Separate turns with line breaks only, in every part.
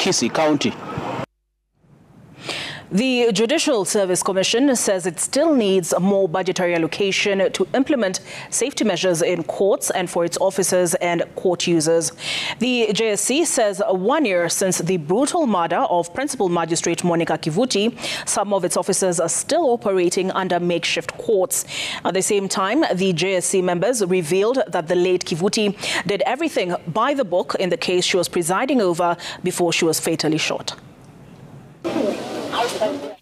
Kisii County.
The Judicial Service Commission says it still needs more budgetary allocation to implement safety measures in courts and for its officers and court users. The JSC says 1 year since the brutal murder of Principal Magistrate Monica Kivuti, some of its officers are still operating under makeshift courts. At the same time, the JSC members revealed that the late Kivuti did everything by the book in the case she was presiding over before she was fatally shot.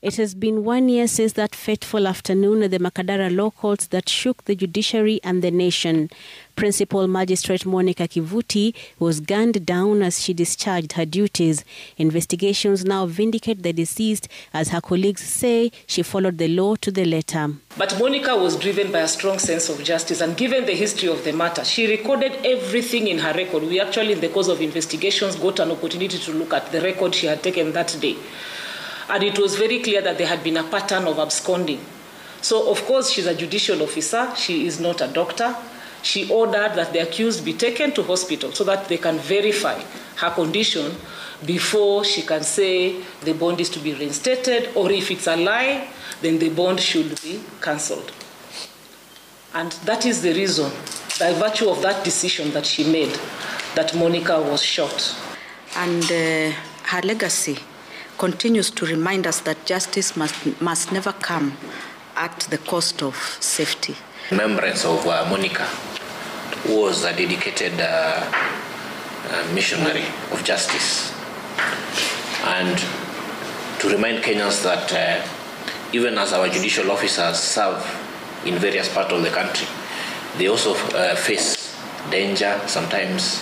It has been 1 year since that fateful afternoon at the Makadara law courts that shook the judiciary and the nation. Principal Magistrate Monica Kivuti was gunned down as she discharged her duties. Investigations now vindicate the deceased, as her colleagues say she followed the law to the letter.
But Monica was driven by a strong sense of justice, and given the history of the matter, she recorded everything in her record. We actually, in the course of investigations, got an opportunity to look at the record she had taken that day. And it was very clear that there had been a pattern of absconding. So, of course, she's a judicial officer. She is not a doctor. She ordered that the accused be taken to hospital so that they can verify her condition before she can say the bond is to be reinstated, or if it's a lie, then the bond should be cancelled. And that is the reason, by virtue of that decision that she made, that Monica was shot.
And her legacy continues to remind us that justice must never come at the cost of safety.
Remembrance of Monica, who was a dedicated missionary of justice, and to remind Kenyans that even as our judicial officers serve in various parts of the country, they also face danger sometimes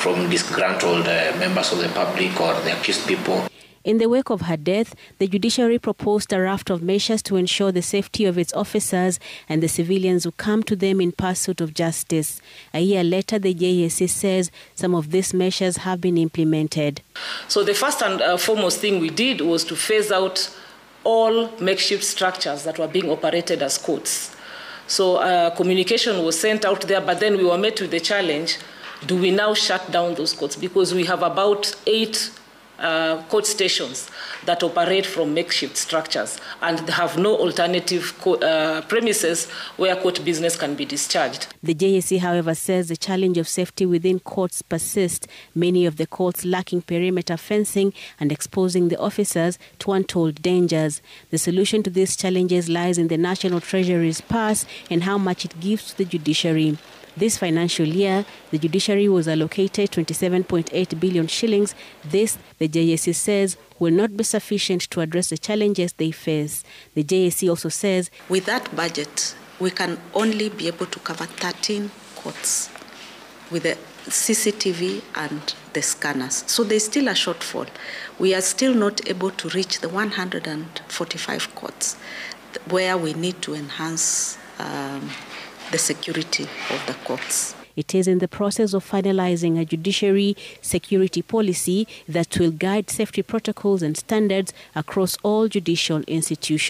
from disgruntled members of the public or the accused people.
In the wake of her death, the judiciary proposed a raft of measures to ensure the safety of its officers and the civilians who come to them in pursuit of justice. A year later, the JSC says some of these measures have been implemented.
So the first and foremost thing we did was to phase out all makeshift structures that were being operated as courts. So communication was sent out there, but then we were met with the challenge: do we now shut down those courts? Because we have about 8 court stations that operate from makeshift structures and have no alternative premises where court business can be discharged.
The JSC, however, says the challenge of safety within courts persists, many of the courts lacking perimeter fencing and exposing the officers to untold dangers. The solution to these challenges lies in the National Treasury's purse and how much it gives to the judiciary. This financial year, the judiciary was allocated 27.8 billion shillings. This, the JSC says, will not be sufficient to address the challenges they face. The JSC also says,
with that budget, we can only be able to cover 13 courts with the CCTV and the scanners. So there's still a shortfall. We are still not able to reach the 145 courts where we need to enhance the security of the courts.
It is in the process of finalizing a judiciary security policy that will guide safety protocols and standards across all judicial institutions.